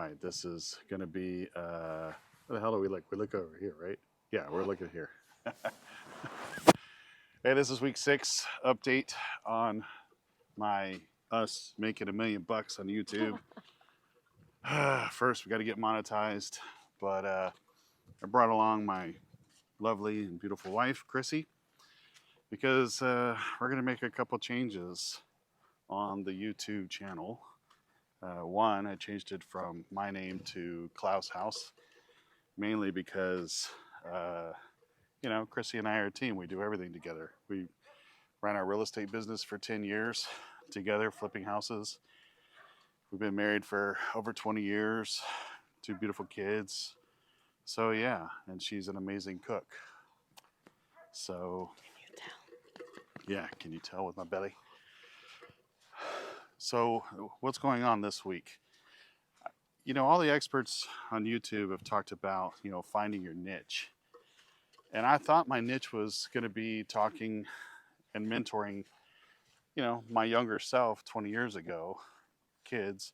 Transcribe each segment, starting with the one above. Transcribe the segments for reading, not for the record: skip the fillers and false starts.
right, this is going to be, where the hell do we look? We look over here, right? Yeah, we're looking here. Hey, this is week 6 update on us making $1 million on YouTube. First, we got to get monetized, but I brought along my lovely and beautiful wife, Chrissy, because we're going to make a couple changes on the YouTube channel. One, I changed it from my name to Klaus House, mainly because, Chrissy and I are a team. We do everything together. We ran our real estate business for 10 years together, flipping houses. We've been married for over 20 years, 2 beautiful kids. So, yeah, and she's an amazing cook. So, can you tell? Yeah, can you tell with my belly? So, what's going on this week? All the experts on YouTube have talked about, finding your niche. And I thought my niche was going to be talking and mentoring, my younger self 20 years ago, kids,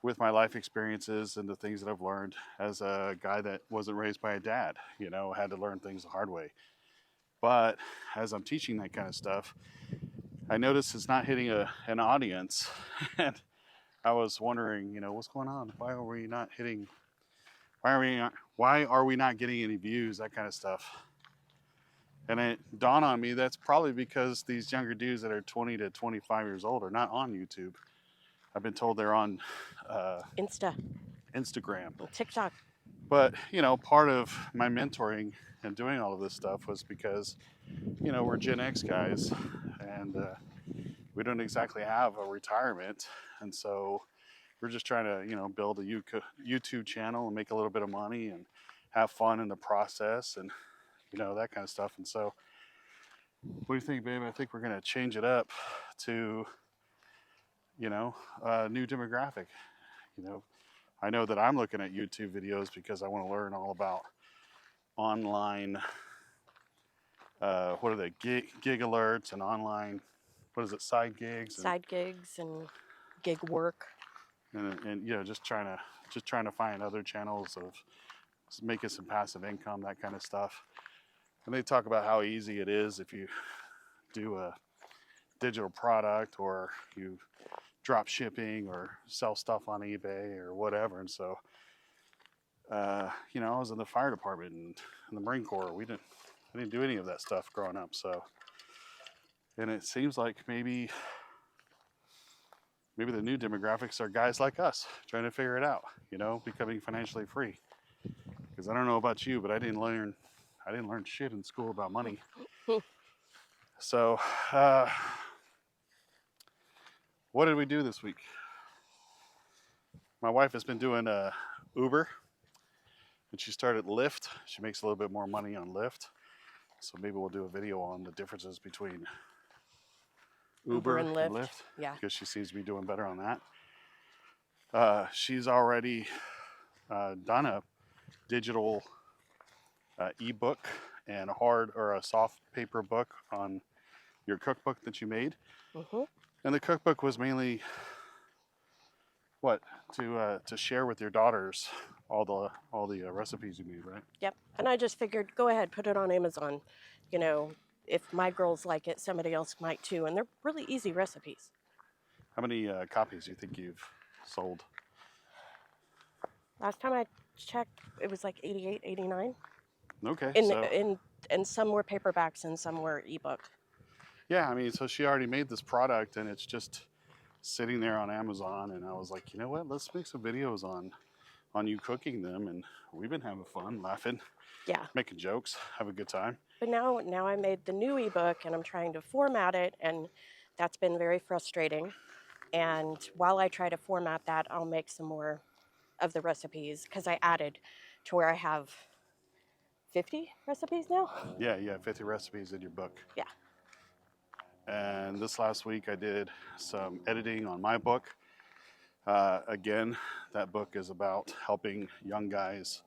with my life experiences and the things that I've learned as a guy that wasn't raised by a dad, had to learn things the hard way. But as I'm teaching that kind of stuff, I noticed it's not hitting an audience. And I was wondering, what's going on? Why are we not getting any views, that kind of stuff? And it dawned on me that's probably because these younger dudes that are 20 to 25 years old are not on YouTube. I've been told they're on Instagram, TikTok. But, part of my mentoring and doing all of this stuff was because, we're Gen X guys and we don't exactly have a retirement. And so we're just trying to, build a YouTube channel and make a little bit of money and have fun in the process and, that kind of stuff. And so what do you think, babe? I think we're going to change it up to, a new demographic. I know that I'm looking at YouTube videos because I want to learn all about online, what are they, gig alerts and online, side gigs? Side gigs and gig work. And just trying to find other channels of making some passive income, that kind of stuff. And they talk about how easy it is if you do a digital product or you drop shipping or sell stuff on eBay or whatever. And so, I was in the fire department and in the Marine Corps. I didn't do any of that stuff growing up. So, and it seems like maybe the new demographics are guys like us trying to figure it out, becoming financially free. Because I don't know about you, but I didn't learn shit in school about money. So, what did we do this week? My wife has been doing Uber, and she started Lyft. She makes a little bit more money on Lyft. So maybe we'll do a video on the differences between Uber and Lyft. Yeah. Because she seems to be doing better on that. She's already done a digital ebook and a soft paper book on your cookbook that you made. Mm-hmm. And the cookbook was mainly to share with your daughters all the recipes you made, right? Yep. And I just figured, go ahead, put it on Amazon. If my girls like it, somebody else might too. And they're really easy recipes. How many copies do you think you've sold? Last time I checked, it was like 88, 89. Okay. And some were paperbacks and some were ebook. Yeah, so she already made this product and it's just sitting there on Amazon. And I was like, you know what? Let's make some videos on you cooking them. And we've been having fun, laughing, making jokes, have a good time. But now I made the new ebook and I'm trying to format it, and that's been very frustrating. And while I try to format that, I'll make some more of the recipes because I added to where I have 50 recipes now. Yeah, 50 recipes in your book. Yeah. And this last week I did some editing on my book. Again, that book is about helping young guys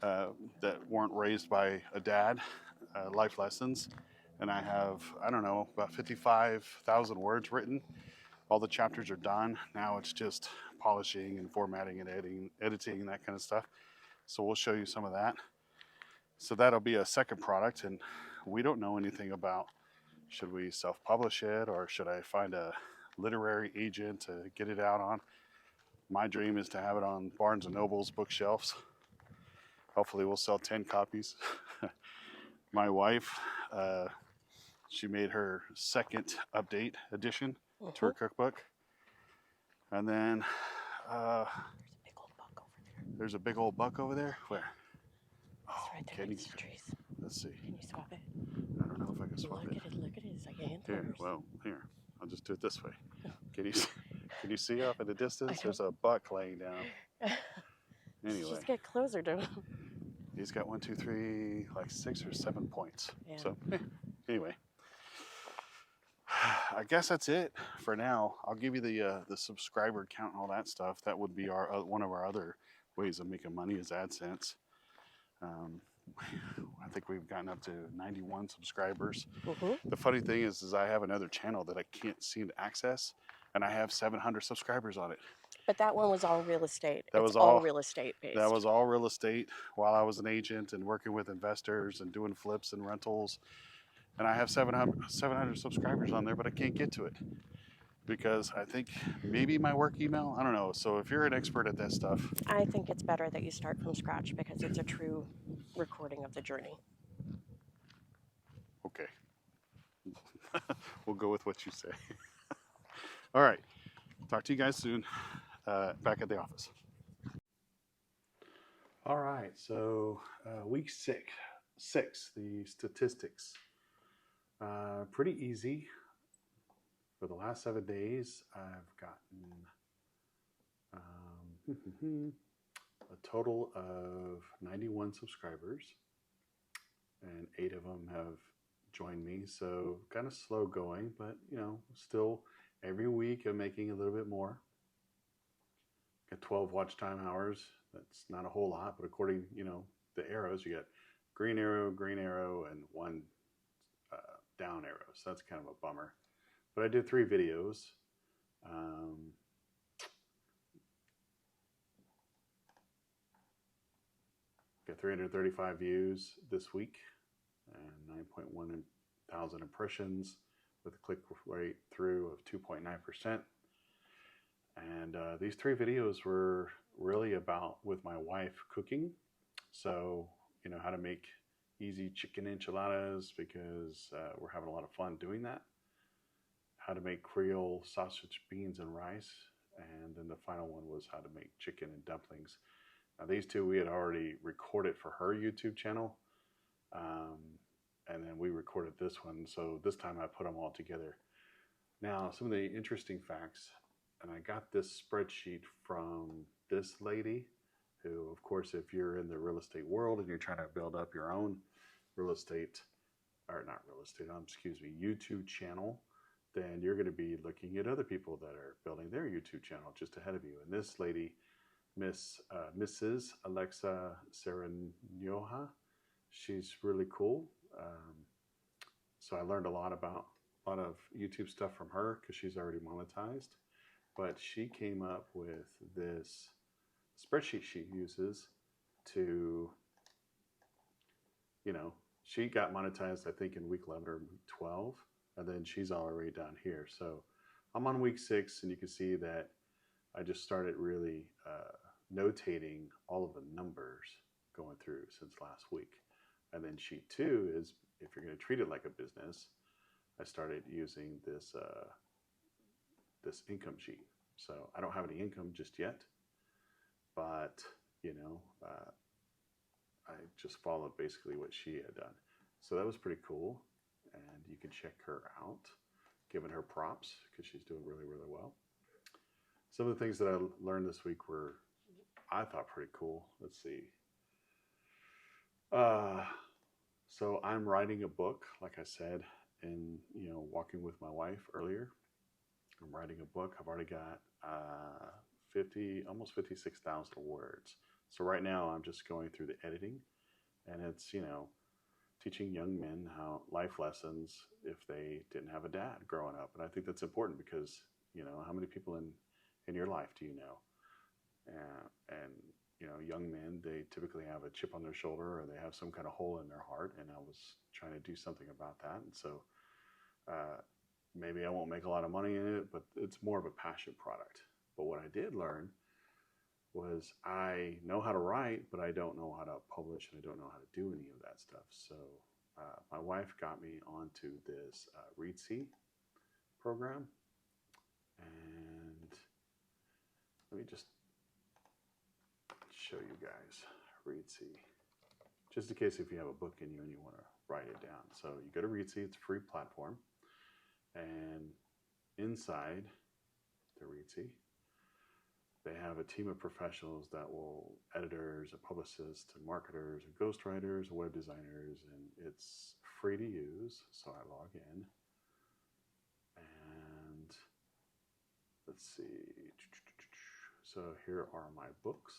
that weren't raised by a dad, life lessons. And I have, about 55,000 words written. All the chapters are done. Now it's just polishing and formatting and editing and that kind of stuff. So we'll show you some of that. So that'll be a second product, and we don't know anything about should we self-publish it or should I find a literary agent to get it out on. My dream is to have it on Barnes and Noble's bookshelves. Hopefully we'll sell 10 copies. My wife, she made her second update edition to her cookbook. And then there's a big old buck over there. Where? Oh, right there next to the trees. Let's see. Can you swap it? I don't know if I can swap it. Look at it. It's like ant Here, well, here. I'll just do it this way. Can you see up in the distance? There's a buck laying down. Anyway. Just get closer to him. He's got 1, 2, 3, like 6 or 7 points. Yeah. So anyway, I guess that's it for now. I'll give you the subscriber count and all that stuff. That would be our one of our other ways of making money is AdSense. I think we've gotten up to 91 subscribers. The funny thing is I have another channel that I can't seem to access, and I have 700 subscribers on it. But that one was all real estate. That It's was all real estate based. That was all real estate while I was an agent and working with investors and doing flips and rentals. And I have 700 subscribers on there, but I can't get to it because I think maybe my work email, I don't know. So if you're an expert at that stuff. I think it's better that you start from scratch because it's a true recording of the journey. Okay. We'll go with what you say. All right. Talk to you guys soon. Back at the office. All right. So week six, the statistics. Pretty easy. For the last 7 days, I've gotten a total of 91 subscribers, and 8 of them have joined me. So kind of slow going, but still every week I'm making a little bit more. Got 12 watch time hours. That's not a whole lot, but according, the arrows, you get green arrow, and 1 down arrow. So that's kind of a bummer. But I did 3 videos. Got 335 views this week and 9.1 thousand impressions with a click rate through of 2.9%. And these 3 videos were really about with my wife cooking. So, how to make easy chicken enchiladas because we're having a lot of fun doing that. How to make Creole sausage, beans, and rice. And then the final one was how to make chicken and dumplings. Now these 2 we had already recorded for her YouTube channel. And then we recorded this one. So this time I put them all together. Now some of the interesting facts, and I got this spreadsheet from this lady who, of course, if you're in the real estate world and you're trying to build up your own YouTube channel, then you're going to be looking at other people that are building their YouTube channel just ahead of you. And this lady, Mrs. Alexa Serenioha, she's really cool. So I learned a lot of YouTube stuff from her because she's already monetized. But she came up with this spreadsheet she uses to, she got monetized, I think, in week 11 or week 12. And then she's already down here. So I'm on week 6, and you can see that I just started really notating all of the numbers going through since last week. And then sheet 2 is, if you're going to treat it like a business, I started using this this income sheet. So I don't have any income just yet, but I just followed basically what she had done. So that was pretty cool. And you can check her out, giving her props because she's doing really, really well. Some of the things that I learned this week were, I thought, pretty cool. Let's see. So I'm writing a book, like I said, and walking with my wife earlier. I'm writing a book. I've already got almost 56,000 words. So right now I'm just going through the editing, and it's teaching young men how life lessons if they didn't have a dad growing up. And I think that's important because You know, how many people in your life do you know? And you know, young men, they typically have a chip on their shoulder or they have some kind of hole in their heart. And I was trying to do something about that. And so maybe I won't make a lot of money in it, but it's more of a passion product. But what I did learn was I know how to write, but I don't know how to publish and I don't know how to do any of that stuff. So my wife got me onto this Readsy program. And let me just show you guys Readsy, just in case if you have a book in you and you want to write it down. So you go to Readsy, it's a free platform. And inside the Readsy, they have a team of professionals that will, editors, and publicists, and marketers, and ghostwriters, and web designers, and it's free to use. So I log in, and let's see. So here are my books,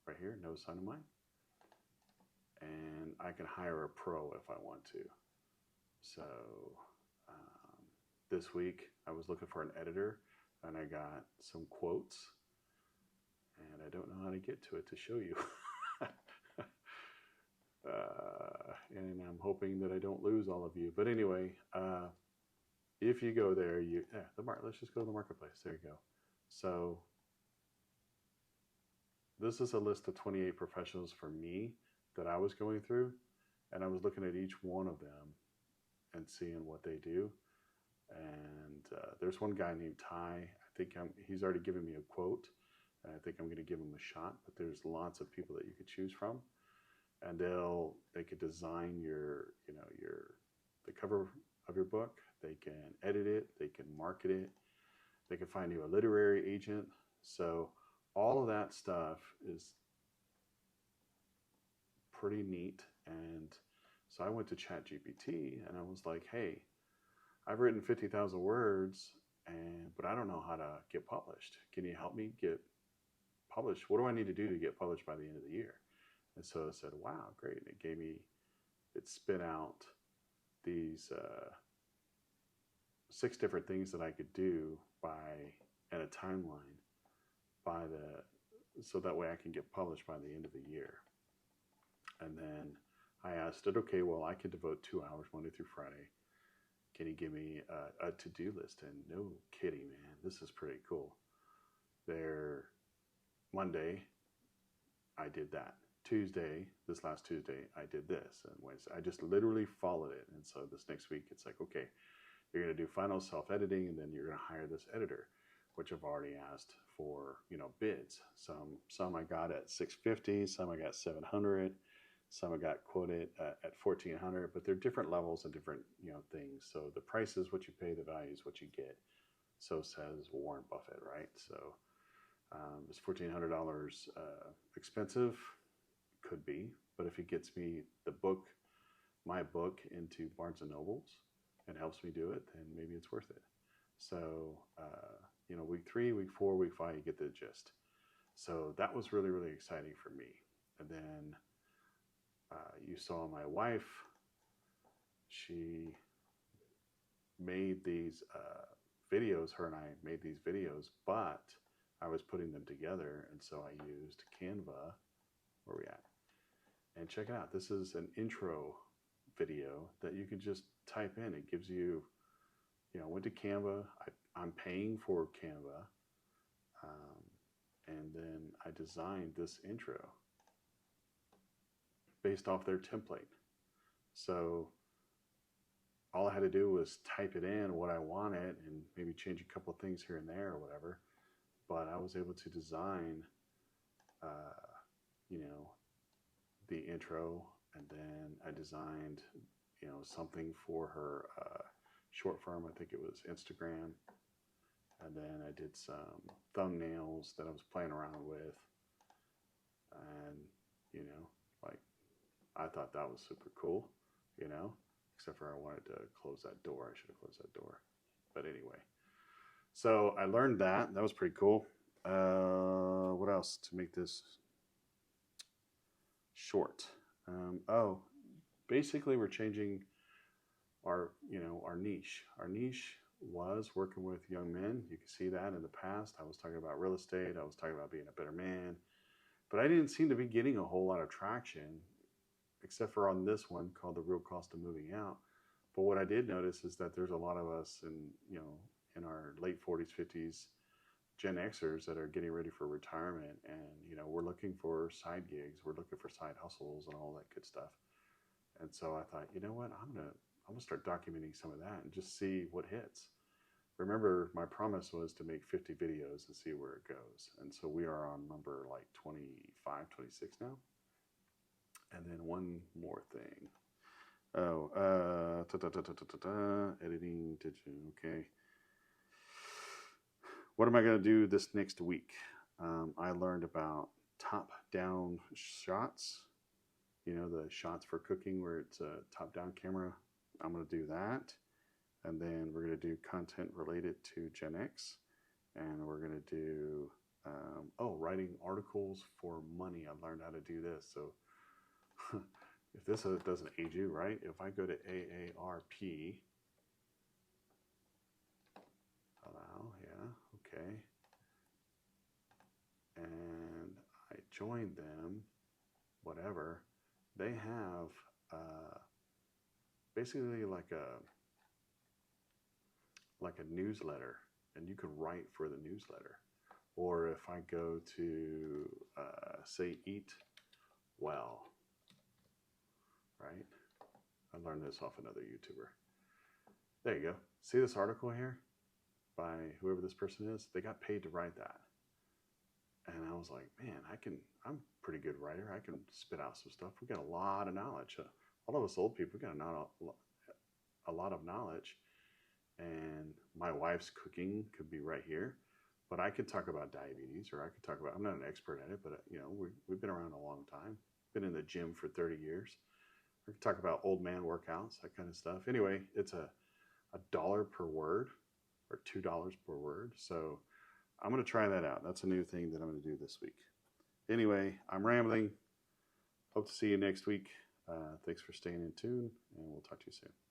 right here, no sign of mine. And I can hire a pro if I want to. So this week I was looking for an editor, and I got some quotes. And I don't know how to get to it to show you. And I'm hoping that I don't lose all of you. But anyway, if you go there, let's just go to the marketplace. There you go. So this is a list of 28 professionals for me that I was going through. And I was looking at each one of them and seeing what they do. And there's one guy named Ty. I think he's already given me a quote. I think I'm going to give them a shot, but there's lots of people that you could choose from, and they could design the cover of your book. They can edit it. They can market it. They can find you a literary agent. So all of that stuff is pretty neat. And so I went to ChatGPT and I was like, hey, I've written 50,000 words, but I don't know how to get published. Can you help me get published? What do I need to do to get published by the end of the year? And so I said, wow, great. And it spit out these 6 different things that I could do and a timeline so that way I can get published by the end of the year. And then I asked it, okay, well, I could devote 2 hours Monday through Friday. Can you give me a to-do list? And no kidding, man, this is pretty cool. Monday, I did that. Tuesday, this last Tuesday, I did this. And Wednesday, I just literally followed it. And so this next week, it's like, okay, you're going to do final self-editing, and then you're going to hire this editor, which I've already asked for, bids. Some I got at $650, some I got $700, some I got quoted at $1,400. But they're different levels and different, things. So the price is what you pay, the value is what you get. So says Warren Buffett, right? So is $1,400 expensive? Could be, but if it gets me my book into Barnes and Nobles and helps me do it, then maybe it's worth it. So, week 3, week 4, week 5, you get the gist. So that was really, really exciting for me. And then you saw my wife. She made these videos. Her and I made these videos, but I was putting them together, and so I used Canva. Where are we at? And check it out. This is an intro video that you can just type in. It gives you, went to Canva. I'm paying for Canva. And then I designed this intro based off their template. So all I had to do was type it in what I wanted and maybe change a couple of things here and there or whatever. But I was able to design, the intro, and then I designed, something for her short form. I think it was Instagram. And then I did some thumbnails that I was playing around with. And, I thought that was super cool, except for I wanted to close that door. I should have closed that door. But anyway, so I learned that. That was pretty cool. What else to make this short? Basically we're changing our niche. Our niche was working with young men. You can see that in the past. I was talking about real estate. I was talking about being a better man. But I didn't seem to be getting a whole lot of traction, except for on this one called The Real Cost of Moving Out. But what I did notice is that there's a lot of us in our late 40s, 50s, Gen Xers that are getting ready for retirement, and we're looking for side gigs, we're looking for side hustles and all that good stuff. And so I thought, you know what, I'm gonna start documenting some of that and just see what hits. Remember, my promise was to make 50 videos and see where it goes. And so we are on number like 25, 26 now. And then one more thing. Oh, editing, okay. What am I going to do this next week? I learned about top-down shots. The shots for cooking where it's a top-down camera. I'm going to do that. And then we're going to do content related to Gen X. And we're going to do, writing articles for money. I learned how to do this. So if this doesn't age you, right? If I go to AARP, allow, yeah, okay. And I joined them, whatever. They have basically like a newsletter, and you can write for the newsletter. Or if I go to say Eat Well, right? I learned this off another YouTuber. There you go. See this article here by whoever this person is? They got paid to write that. And I was like, man, I'm a pretty good writer. I can spit out some stuff. We got a lot of knowledge. All of us old people, we got a lot of knowledge. And my wife's cooking could be right here. But I could talk about diabetes, or I could talk about, I'm not an expert at it, but we've been around a long time. Been in the gym for 30 years. We could talk about old man workouts, that kind of stuff. Anyway, it's a $1 per word or $2 per word. So I'm going to try that out. That's a new thing that I'm going to do this week. Anyway, I'm rambling. Hope to see you next week. Thanks for staying in tune, and we'll talk to you soon.